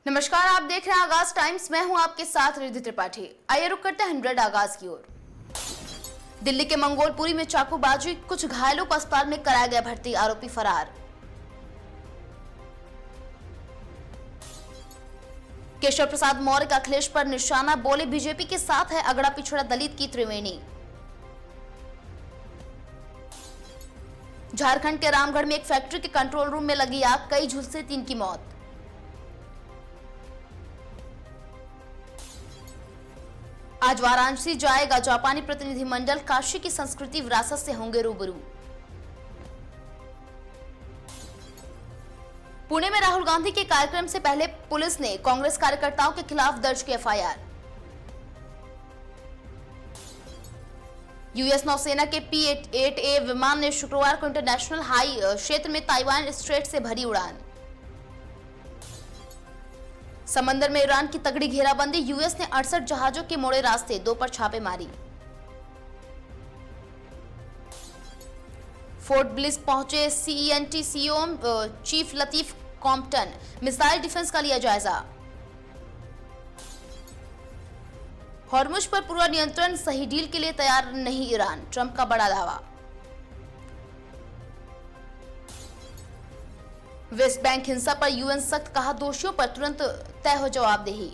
नमस्कार, आप देख रहे हैं आगाज टाइम्स। मैं हूं आपके साथ रिद्धि त्रिपाठी। आइए रुक करते हैं 100 आगाज की ओर। दिल्ली के मंगोलपुरी में चाकूबाजी, कुछ घायलों को अस्पताल में कराया गया भर्ती, आरोपी फरार। केशव प्रसाद मौर्य का अखिलेश पर निशाना, बोले बीजेपी के साथ है अगड़ा पिछड़ा दलित की त्रिवेणी। झारखंड के रामगढ़ में एक फैक्ट्री के कंट्रोल रूम में लगी आग, कई झुलसे, 3 की मौत। आज वाराणसी जाएगा जापानी प्रतिनिधिमंडल, काशी की संस्कृति विरासत से होंगे रूबरू। पुणे में राहुल गांधी के कार्यक्रम से पहले पुलिस ने कांग्रेस कार्यकर्ताओं के खिलाफ दर्ज की एफआईआर। यूएस नौसेना के P-8A विमान ने शुक्रवार को इंटरनेशनल हाई क्षेत्र में ताइवान स्ट्रेट से भरी उड़ान। समंदर में ईरान की तगड़ी घेराबंदी, यूएस ने 68 जहाजों के मोड़े रास्ते, 2 पर छापेमारी। फोर्ट ब्लिस पहुंचे CENT CEO chief Latif Compton, missile defence का लिया जायजा। हॉर्मुज पर पूरा नियंत्रण, सही डील के लिए तैयार नहीं ईरान, ट्रंप का बड़ा दावा। वेस्ट बैंक हिंसा पर यूएन सख्त, कहा दोषियों पर तुरंत तय हो जवाबदेही।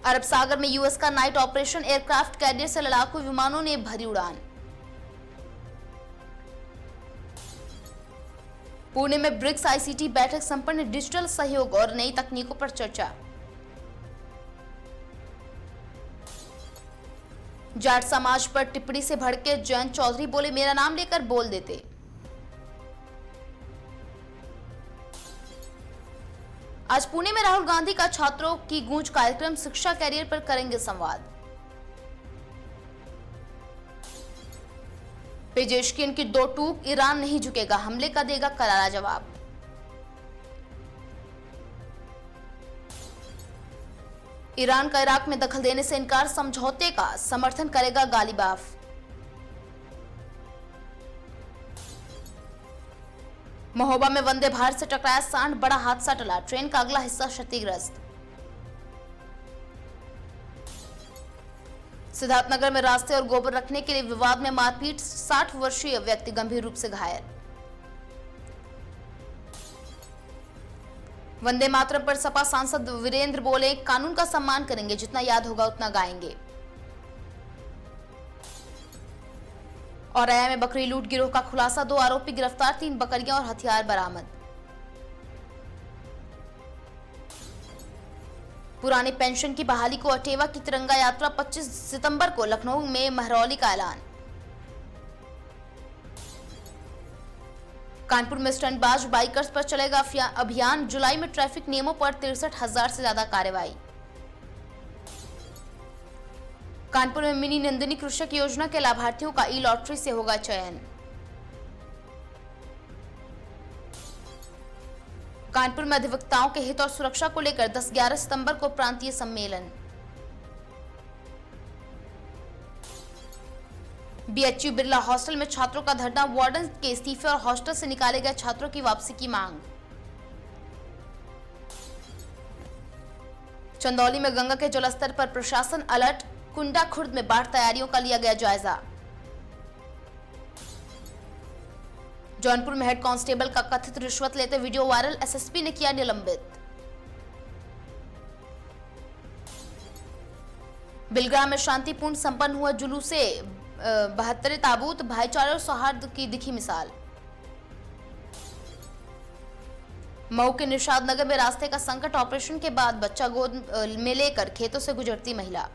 अरब सागर में यूएस का नाइट ऑपरेशन, एयरक्राफ्ट कैरियर से लड़ाकू विमानों ने भरी उड़ान। पुणे में ब्रिक्स ICT बैठक संपन्न, डिजिटल सहयोग और नई तकनीकों पर चर्चा। जाट समाज पर टिप्पणी से भड़के जयंत चौधरी, बोले मेरा नाम लेकर बोल देते। आज पुणे में राहुल गांधी का छात्रों की गूंज कार्यक्रम, शिक्षा कैरियर पर करेंगे संवाद। पेजेशकिन की 2 टूक, ईरान नहीं झुकेगा, हमले का देगा करारा जवाब। ईरान का इराक में दखल देने से इनकार, समझौते का समर्थन करेगा गालिबाफ। महोबा में वंदे भारत से टकराया सांड, बड़ा हादसा टला, ट्रेन का अगला हिस्सा क्षतिग्रस्त। सिद्धार्थनगर में रास्ते और गोबर रखने के लिए विवाद में मारपीट, 60 वर्षीय व्यक्ति गंभीर रूप से घायल। वंदे मातरम पर सपा सांसद वीरेंद्र बोले कानून का सम्मान करेंगे, जितना याद होगा उतना गाएंगे। औरैया में बकरी लूट गिरोह का खुलासा, 2 आरोपी गिरफ्तार, 3 बकरियां और हथियार बरामद। पुरानी पेंशन की बहाली को अटेवा की तिरंगा यात्रा, 25 सितंबर को लखनऊ में महरौली का ऐलान। कानपुर में स्टंटबाज बाइकर्स पर चलेगा अभियान, जुलाई में ट्रैफिक नियमों पर 63,000 से ज्यादा कार्रवाई। कानपुर में मिनी नंदिनी कृषक योजना के लाभार्थियों का ई-लॉटरी से होगा चयन। कानपुर में अधिवक्ताओं के हित और सुरक्षा को लेकर 10-11 सितंबर को प्रांतीय सम्मेलन। BHU बिरला हॉस्टल में छात्रों का धरना, वार्डन के इस्तीफे और हॉस्टल से निकाले गए छात्रों की वापसी की मांग। चंदौली में गंगा के जलस्तर पर प्रशासन अलर्ट, कुंडा खुर्द में बाढ़ तैयारियों का लिया गया जायजा। जौनपुर में हेड कांस्टेबल का कथित रिश्वत लेते वीडियो वायरल, SSP ने किया निलंबित। बिलग्राम में शांतिपूर्ण संपन्न हुआ जुलूसे 72 ताबूत, भाईचारे और सौहार्द की दिखी मिसाल। मऊ के निषाद नगर में रास्ते का संकट, ऑपरेशन के बाद बच्चा गोद में लेकर खेतों से गुजरती महिला।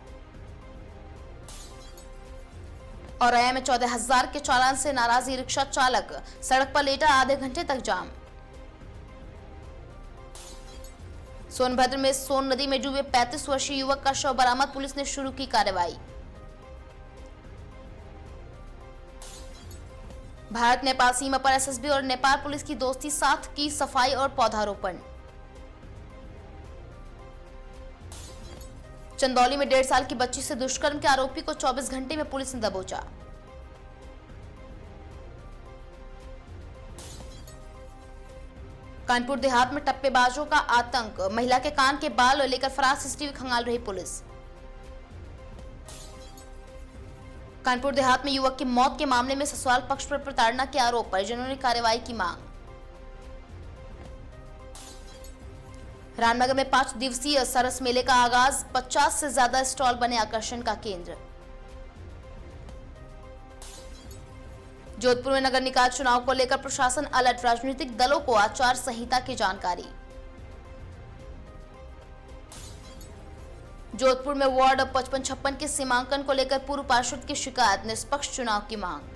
औरैया में 14,000 के चालान से नाराज रिक्शा चालक, सड़क पर लेटा, आधे घंटे तक जाम। सोनभद्र में सोन नदी में डूबे 35 वर्षीय युवक का शव बरामद, पुलिस ने शुरू की कार्रवाई। भारत नेपाल सीमा पर SSB और नेपाल पुलिस की दोस्ती, साथ की सफाई और पौधारोपण। चंदौली में 1.5 साल की बच्ची से दुष्कर्म के आरोपी को 24 घंटे में पुलिस ने दबोचा। कानपुर देहात में टप्पेबाजों का आतंक, महिला के कान के बाल लेकर फरार, सीसीटीवी खंगाल रही पुलिस। कानपुर देहात में युवक की मौत के मामले में ससुराल पक्ष पर प्रताड़ना के आरोप, परिजनों ने कार्रवाई की मांग। रामनगर में 5 दिवसीय सरस मेले का आगाज, 50 से ज्यादा स्टॉल बने आकर्षण का केंद्र। जोधपुर में नगर निकाय चुनाव को लेकर प्रशासन अलर्ट, राजनीतिक दलों को आचार संहिता की जानकारी। जोधपुर में वार्ड 55-56 के सीमांकन को लेकर पूर्व पार्षद की शिकायत, निष्पक्ष चुनाव की मांग।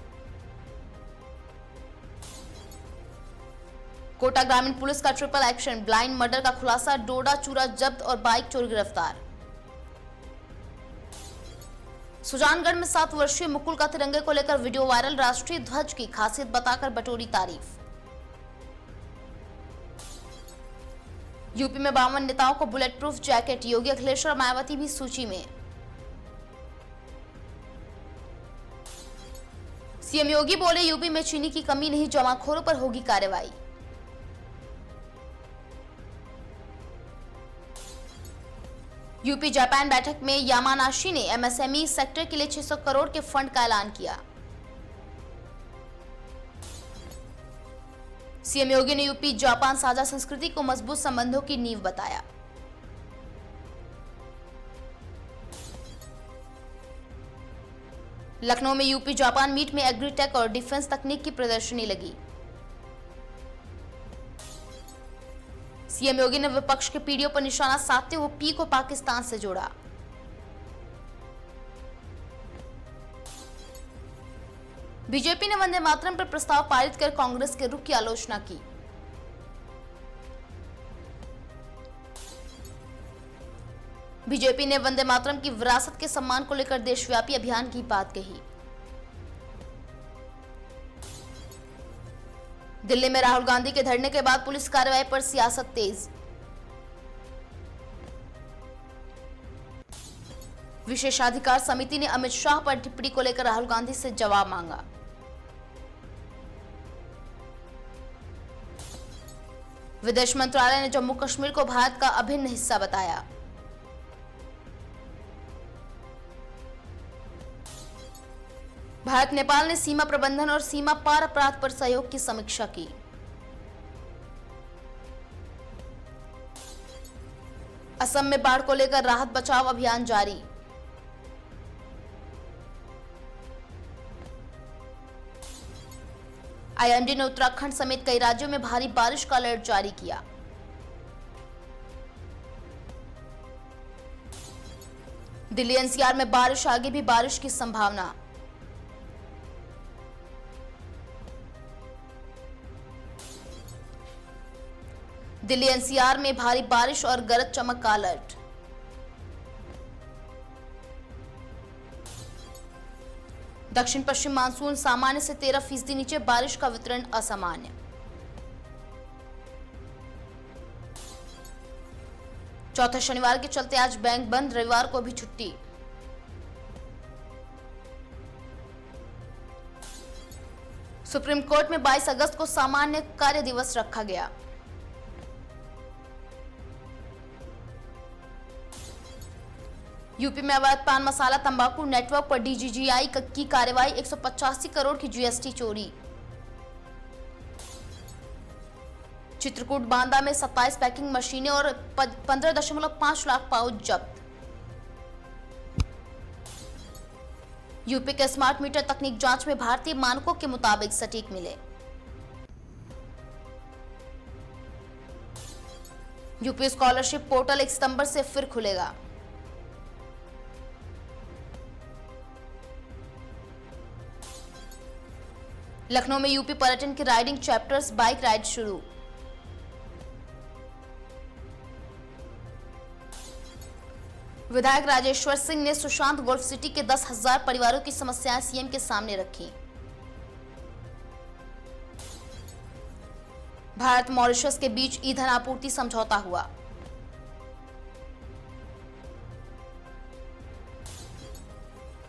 कोटा ग्रामीण पुलिस का ट्रिपल एक्शन, ब्लाइंड मर्डर का खुलासा, डोडा चूरा जब्त और बाइक चोर गिरफ्तार। सुजानगढ़ में 7 वर्षीय मुकुल का तिरंगे को लेकर वीडियो वायरल, राष्ट्रीय ध्वज की खासियत बताकर बटोरी तारीफ। यूपी में 52 नेताओं को बुलेट प्रूफ जैकेट, योगी अखिलेश और मायावती भी सूची में। सीएम योगी बोले, यूपी में चीनी की कमी नहीं, जमाखोरों पर होगी कार्रवाई। यूपी जापान बैठक में यामानाशी ने एमएसएमई सेक्टर के लिए 600 करोड़ के फंड का ऐलान किया। सीएम योगी ने यूपी जापान साझा संस्कृति को मजबूत संबंधों की नींव बताया। लखनऊ में यूपी जापान मीट में एग्रीटेक और डिफेंस तकनीक की प्रदर्शनी लगी। सीएम योगी ने विपक्ष के पीडीओ पर निशाना साधते हुए पी को पाकिस्तान से जोड़ा। बीजेपी ने वंदे मातरम पर प्रस्ताव पारित कर कांग्रेस के रुख की आलोचना की। बीजेपी ने वंदे मातरम की विरासत के सम्मान को लेकर देशव्यापी अभियान की बात कही। दिल्ली में राहुल गांधी के धरने के बाद पुलिस कार्रवाई पर सियासत तेज। विशेषाधिकार समिति ने अमित शाह पर टिप्पणी को लेकर राहुल गांधी से जवाब मांगा। विदेश मंत्रालय ने जम्मू कश्मीर को भारत का अभिन्न हिस्सा बताया। भारत नेपाल ने सीमा प्रबंधन और सीमा पार अपराध पर सहयोग की समीक्षा की। असम में बाढ़ को लेकर राहत बचाव अभियान जारी। आईएमडी ने उत्तराखंड समेत कई राज्यों में भारी बारिश का अलर्ट जारी किया। दिल्ली एनसीआर में बारिश, आगे भी बारिश की संभावना। दिल्ली एनसीआर में भारी बारिश और गरज चमक का अलर्ट। दक्षिण पश्चिम मानसून सामान्य से 13% नीचे, बारिश का वितरण असामान्य। चौथे शनिवार के चलते आज बैंक बंद, रविवार को भी छुट्टी। सुप्रीम कोर्ट में 22 अगस्त को सामान्य कार्य दिवस रखा गया। यूपी में अवैध पान मसाला तंबाकू नेटवर्क पर डीजीजीआई की कार्रवाई, 185 करोड़ की जीएसटी चोरी। चित्रकूट बांदा में 27 पैकिंग मशीनें और 15.5 लाख पाउच जब्त। यूपी के स्मार्ट मीटर तकनीक जांच में भारतीय मानकों के मुताबिक सटीक मिले। यूपी स्कॉलरशिप पोर्टल 1 सितंबर से फिर खुलेगा। लखनऊ में यूपी पर्यटन के राइडिंग चैप्टर्स, बाइक राइड शुरू। विधायक राजेश्वर सिंह ने सुशांत गोल्फ सिटी के 10,000 परिवारों की समस्याएं सीएम के सामने रखी। भारत मॉरिशस के बीच ईंधन आपूर्ति समझौता हुआ।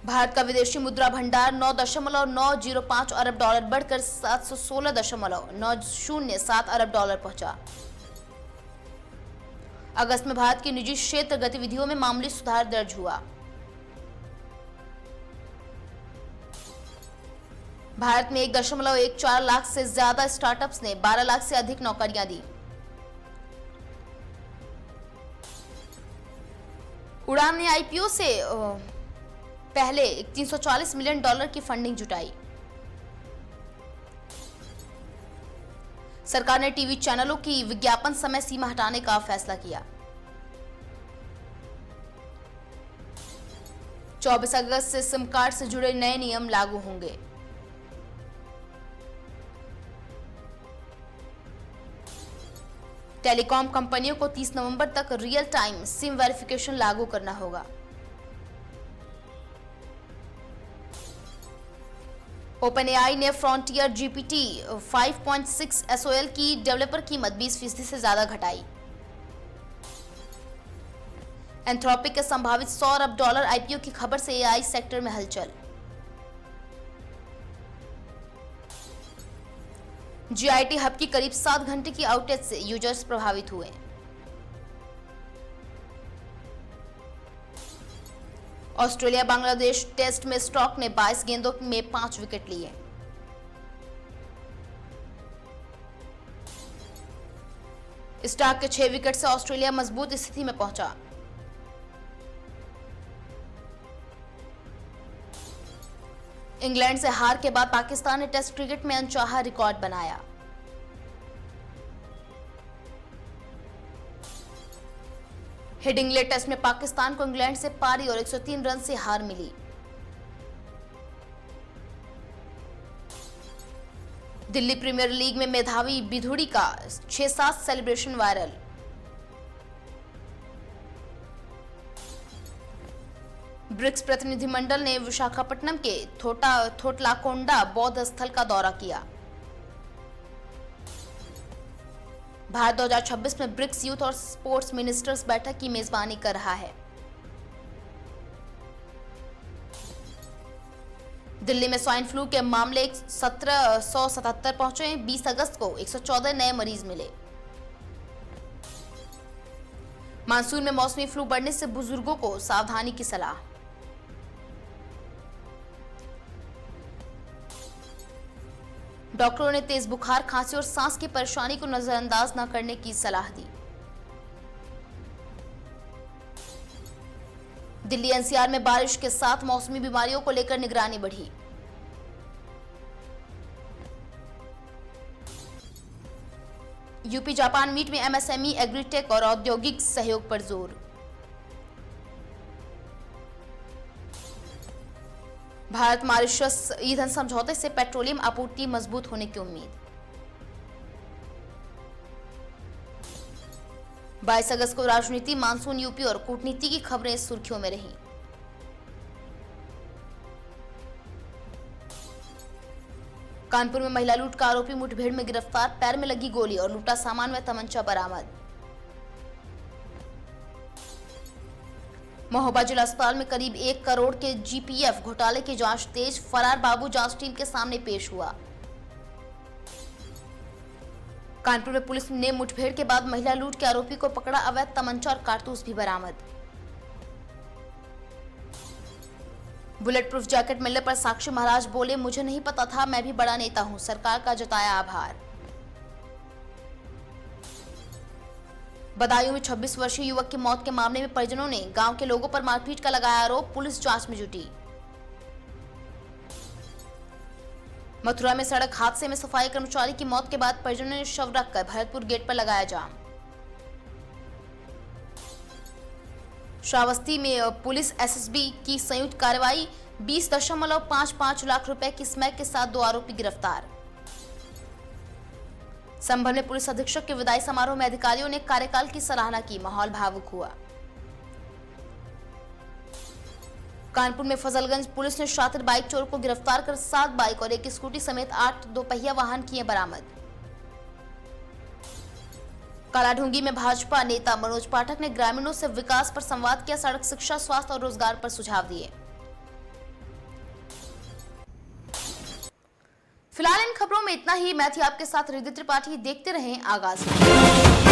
भारत का विदेशी मुद्रा भंडार 9.905 अरब डॉलर बढ़कर 716.907 अरब डॉलर पहुंचा। अगस्त में भारत की निजी क्षेत्र गतिविधियों में मामूली सुधार दर्ज हुआ। भारत में 1.14 लाख से ज्यादा स्टार्टअप्स ने 12 लाख से अधिक नौकरियां दी। उड़ान ने आईपीओ से पहले 340 मिलियन डॉलर की फंडिंग जुटाई। सरकार ने टीवी चैनलों की विज्ञापन समय सीमा हटाने का फैसला किया। 24 अगस्त से सिम कार्ड से जुड़े नए नियम लागू होंगे। टेलीकॉम कंपनियों को 30 नवंबर तक रियल टाइम सिम वेरिफिकेशन लागू करना होगा। ओपनएआई ने फ्रंटियर जीपीटी 5.6 एसओएल की डेवलपर कीमत 20% से ज्यादा घटाई। एंथ्रोपिक के संभावित 100 अरब डॉलर आईपीओ की खबर से एआई सेक्टर में हलचल। जीआईटी हब की करीब 7 घंटे की आउटेज से यूजर्स प्रभावित हुए। ऑस्ट्रेलिया बांग्लादेश टेस्ट में स्टॉक ने 22 गेंदों में 5 विकेट लिए। स्टार्क के 6 विकेट से ऑस्ट्रेलिया मजबूत स्थिति में पहुंचा। इंग्लैंड से हार के बाद पाकिस्तान ने टेस्ट क्रिकेट में अनचाहा रिकॉर्ड बनाया। हेडिंग्ले टेस्ट में पाकिस्तान को इंग्लैंड से पारी और 103 रन से हार मिली। दिल्ली प्रीमियर लीग में मेधावी बिधुड़ी का 6-7 सेलिब्रेशन वायरल। ब्रिक्स प्रतिनिधिमंडल ने विशाखापट्टनम के थोटलाकोंडा बौद्ध स्थल का दौरा किया। भारत 2026 में ब्रिक्स यूथ और स्पोर्ट्स मिनिस्टर्स बैठक की मेजबानी कर रहा है। दिल्ली में स्वाइन फ्लू के मामले 1777 पहुंचे। 20 अगस्त को 114 नए मरीज मिले। मानसून में मौसमी फ्लू बढ़ने से बुजुर्गों को सावधानी की सलाह। डॉक्टरों ने तेज बुखार, खांसी और सांस की परेशानी को नजरअंदाज न करने की सलाह दी। दिल्ली एनसीआर में बारिश के साथ मौसमी बीमारियों को लेकर निगरानी बढ़ी। यूपी जापान मीट में एमएसएमई, एग्रीटेक और औद्योगिक सहयोग पर जोर। भारत मॉरिशस ईंधन समझौते से पेट्रोलियम आपूर्ति मजबूत होने की उम्मीद। 22 अगस्त को राजनीति, मानसून, यूपी और कूटनीति की खबरें सुर्खियों में रहीं। कानपुर में महिला लूट का आरोपी मुठभेड़ में गिरफ्तार। पैर में लगी गोली और लूटा सामान में तमंचा बरामद। महोबा जिला अस्पताल में करीब 1 करोड़ के जीपीएफ घोटाले की जांच तेज। फरार बाबू जांच टीम के सामने पेश हुआ। कानपुर में पुलिस ने मुठभेड़ के बाद महिला लूट के आरोपी को पकड़ा। अवैध तमंचा और कारतूस भी बरामद। बुलेट प्रूफ जैकेट मिलने पर साक्षी महाराज बोले, मुझे नहीं पता था, मैं भी बड़ा नेता हूं। सरकार का जताया आभार। बदायूं में 26 वर्षीय युवक की मौत के मामले में परिजनों ने गांव के लोगों पर मारपीट का लगाया आरोप। पुलिस जांच में जुटी। मथुरा में सड़क हादसे में सफाई कर्मचारी की मौत के बाद परिजनों ने शव रखकर भरतपुर गेट पर लगाया जाम। श्रावस्ती में पुलिस एसएसबी की संयुक्त कार्रवाई। 20.55 लाख रुपए की स्मैक के साथ 2 आरोपी गिरफ्तार। संभल में पुलिस अधीक्षक के विदाई समारोह में अधिकारियों ने कार्यकाल की सराहना की। माहौल भावुक हुआ। कानपुर में फजलगंज पुलिस ने शातिर बाइक चोर को गिरफ्तार कर 7 बाइक और 1 स्कूटी समेत 8 दोपहिया वाहन किए बरामद। कालाढूंगी में भाजपा नेता मनोज पाठक ने ग्रामीणों से विकास पर संवाद किया। सड़क, शिक्षा, स्वास्थ्य और रोजगार पर सुझाव दिए। फिलहाल इन खबरों में इतना ही। मैं थी आपके साथ रिद्धि त्रिपाठी। देखते रहें आगाज।